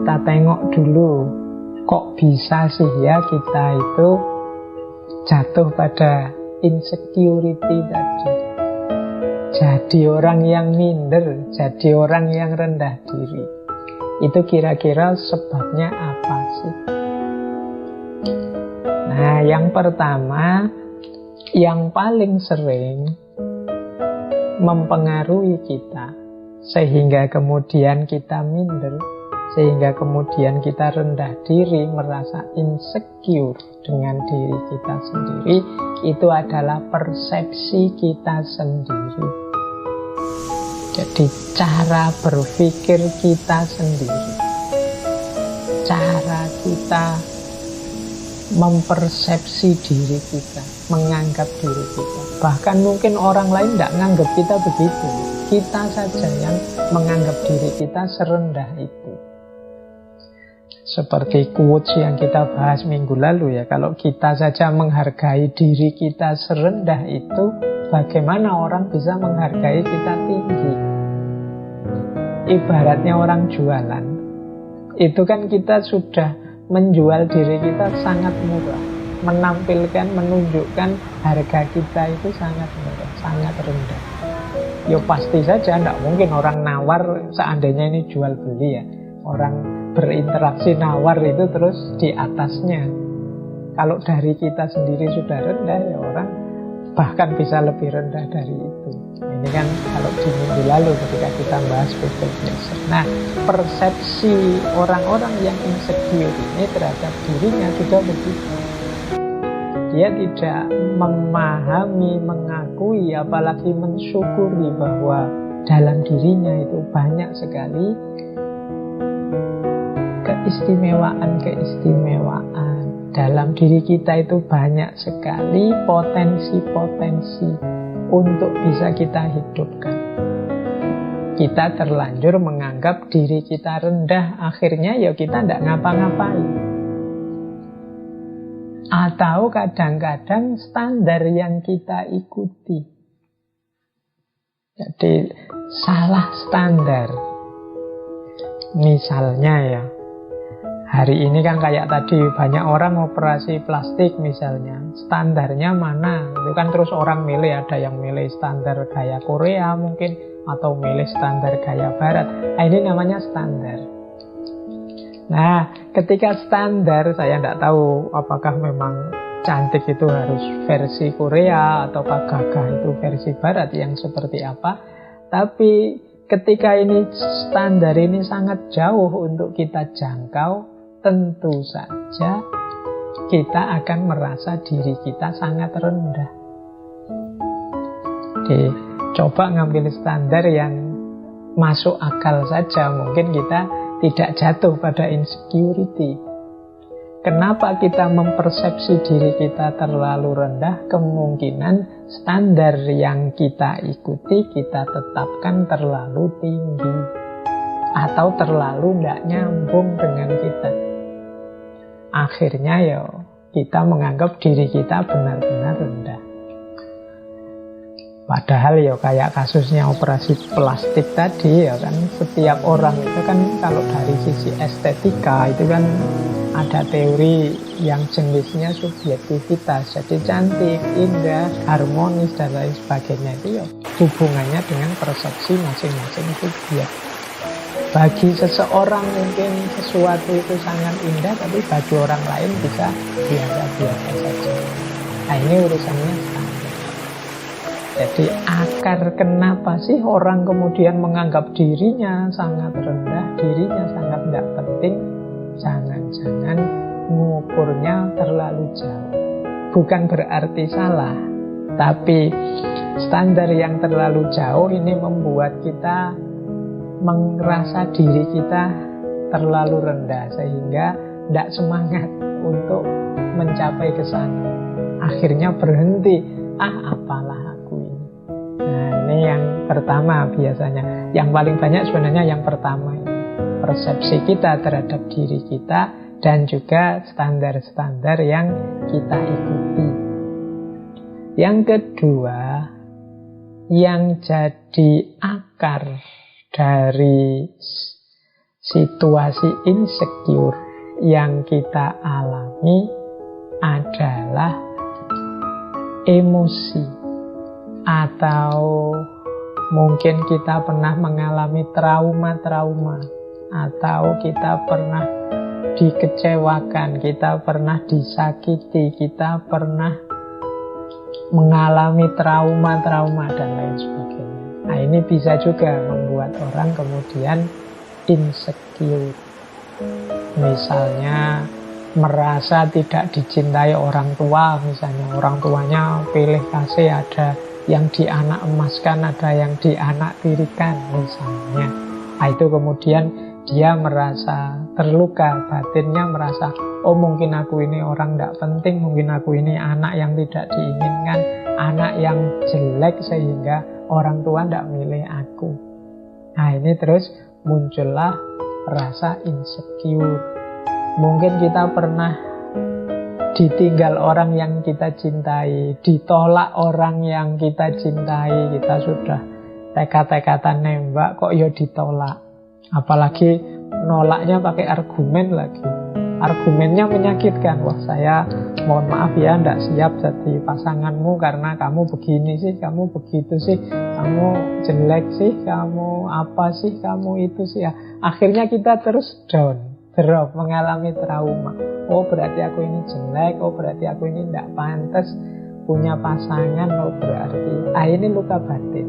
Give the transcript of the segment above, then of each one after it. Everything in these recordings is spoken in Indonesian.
kita tengok dulu, kok bisa sih ya kita itu jatuh pada insecurity tadi. Jadi orang yang minder, jadi orang yang rendah diri. Itu kira-kira sebabnya apa sih? Nah, yang pertama, yang paling sering mempengaruhi kita sehingga kemudian kita minder, sehingga kemudian kita rendah diri, merasa insecure dengan diri kita sendiri, itu adalah persepsi kita sendiri. Jadi cara berpikir kita sendiri, cara kita mempersepsi diri kita, menganggap diri kita. Bahkan mungkin orang lain tidak menganggap kita begitu, kita saja yang menganggap diri kita serendah itu. Seperti quotes yang kita bahas minggu lalu ya, kalau kita saja menghargai diri kita serendah itu, bagaimana orang bisa menghargai kita tinggi? Ibaratnya orang jualan, itu kan kita sudah menjual diri kita sangat murah, menampilkan, menunjukkan harga kita itu sangat murah, sangat rendah. Ya pasti saja, tidak mungkin orang nawar, seandainya ini jual beli ya, orang berinteraksi nawar itu terus di atasnya. Kalau dari kita sendiri sudah rendah, ya orang bahkan bisa lebih rendah dari itu. Ini kan kalau di minggu lalu ketika kita bahas people pleasure. Nah, persepsi orang-orang yang insecure ini terhadap dirinya juga begitu. Dia tidak memahami, mengakui, apalagi mensyukuri bahwa dalam dirinya itu banyak sekali keistimewaan. Dalam diri kita itu banyak sekali potensi-potensi untuk bisa kita hidupkan. Kita terlanjur menganggap diri kita rendah, akhirnya ya kita tidak ngapa-ngapain. Atau kadang-kadang standar yang kita ikuti, jadi salah standar. Misalnya ya, hari ini kan kayak tadi banyak orang operasi plastik misalnya, standarnya mana? Itu kan terus orang milih, ada yang milih standar gaya Korea mungkin, atau milih standar gaya Barat. Nah, ini namanya standar. Nah, ketika standar, saya tidak tahu apakah memang cantik itu harus versi Korea ataukah gagah itu versi Barat, yang seperti apa. Tapi ketika ini standar ini sangat jauh untuk kita jangkau, tentu saja kita akan merasa diri kita sangat rendah. Jadi, coba ngambil standar yang masuk akal saja, mungkin kita tidak jatuh pada insecurity. Kenapa kita mempersepsi diri kita terlalu rendah? Kemungkinan standar yang kita ikuti, kita tetapkan terlalu tinggi, atau terlalu tidak nyambung dengan kita. Akhirnya ya kita menganggap diri kita benar-benar rendah. Padahal ya kayak kasusnya operasi plastik tadi ya kan, setiap orang itu kan kalau dari sisi estetika itu kan ada teori yang jenisnya subjektivitas. Jadi cantik, indah, harmonis dan lain sebagainya itu ya hubungannya dengan persepsi masing-masing subjek. Bagi seseorang mungkin sesuatu itu sangat indah, tapi bagi orang lain bisa biasa-biasa saja. Nah, ini urusannya standar. Jadi akar kenapa sih orang kemudian menganggap dirinya sangat rendah, dirinya sangat tidak penting, jangan-jangan mengukurnya terlalu jauh. Bukan berarti salah, tapi standar yang terlalu jauh ini membuat kita merasa diri kita terlalu rendah, sehingga tidak semangat untuk mencapai ke sana. Akhirnya berhenti, apalah aku ini. Nah, ini yang pertama biasanya. Yang paling banyak sebenarnya yang pertama ini, persepsi kita terhadap diri kita dan juga standar-standar yang kita ikuti. Yang kedua, yang jadi akar dari Situasi insecure yang kita alami adalah emosi, atau mungkin kita pernah mengalami trauma-trauma, atau kita pernah dikecewakan, kita pernah disakiti, kita pernah mengalami trauma-trauma dan lain sebagainya. Nah, ini bisa juga membuat orang kemudian insecure. Misalnya merasa tidak dicintai orang tua, misalnya orang tuanya pilih kasih, ada yang dianak emaskan, ada yang dianak tirikan misalnya. Nah, itu kemudian dia merasa terluka, batinnya merasa, oh mungkin aku ini orang tidak penting, mungkin aku ini anak yang tidak diinginkan, anak yang jelek sehingga orang tua tidak milih aku. Nah, ini terus muncullah rasa insecure. Mungkin kita pernah ditinggal orang yang kita cintai, ditolak orang yang kita cintai, kita sudah tekad-tekatan nembak kok ya ditolak. Apalagi nolaknya pakai argumen lagi. Argumennya menyakitkan. Wah, saya mohon maaf ya, tidak siap jadi pasanganmu karena kamu begini sih, kamu begitu sih, kamu jelek sih, kamu apa sih, kamu itu sih ya. Akhirnya kita terus down, drop, mengalami trauma. Oh, berarti aku ini jelek, oh berarti aku ini tidak pantas punya pasangan, oh berarti ini luka batin.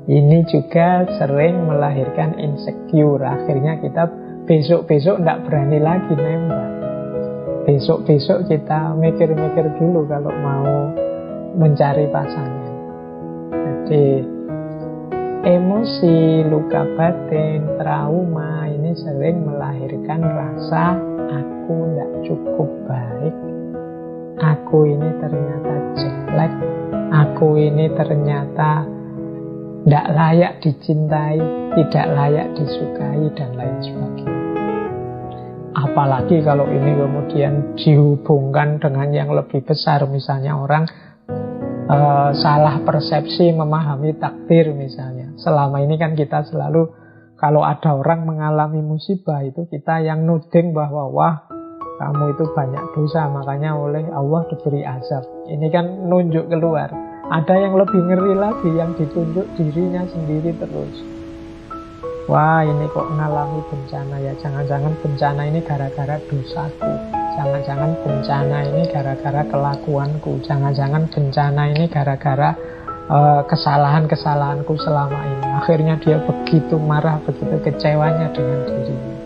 Ini juga sering melahirkan insecure. Akhirnya kita besok-besok tidak berani lagi nembak. Besok-besok kita mikir-mikir dulu kalau mau mencari pasangan. Jadi emosi, luka batin, trauma ini sering melahirkan rasa aku tidak cukup baik, aku ini ternyata jelek, aku ini ternyata tidak layak dicintai, tidak layak disukai, dan lain sebagainya. Apalagi kalau ini kemudian dihubungkan dengan yang lebih besar, misalnya orang salah persepsi memahami takdir misalnya. Selama ini kan kita selalu, kalau ada orang mengalami musibah itu kita yang nuding bahwa wah, kamu itu banyak dosa, makanya oleh Allah diberi azab. Ini kan nunjuk keluar. Ada yang lebih ngeri lagi, yang ditunjuk dirinya sendiri terus. Wah, ini kok ngalami bencana ya, jangan-jangan bencana ini gara-gara dosaku, jangan-jangan bencana ini gara-gara kelakuanku, jangan-jangan bencana ini gara-gara kesalahan-kesalahanku selama ini. Akhirnya dia begitu marah, begitu kecewanya dengan dirinya.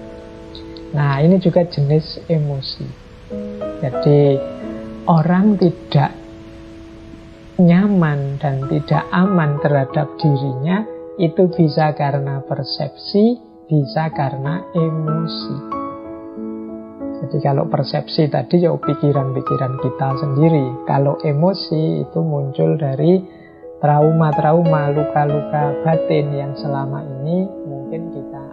Nah, ini juga jenis emosi. Jadi orang tidak nyaman dan tidak aman terhadap dirinya, itu bisa karena persepsi, bisa karena emosi. Jadi kalau persepsi tadi ya pikiran-pikiran kita sendiri. Kalau emosi itu muncul dari trauma-trauma, luka-luka batin yang selama ini mungkin kita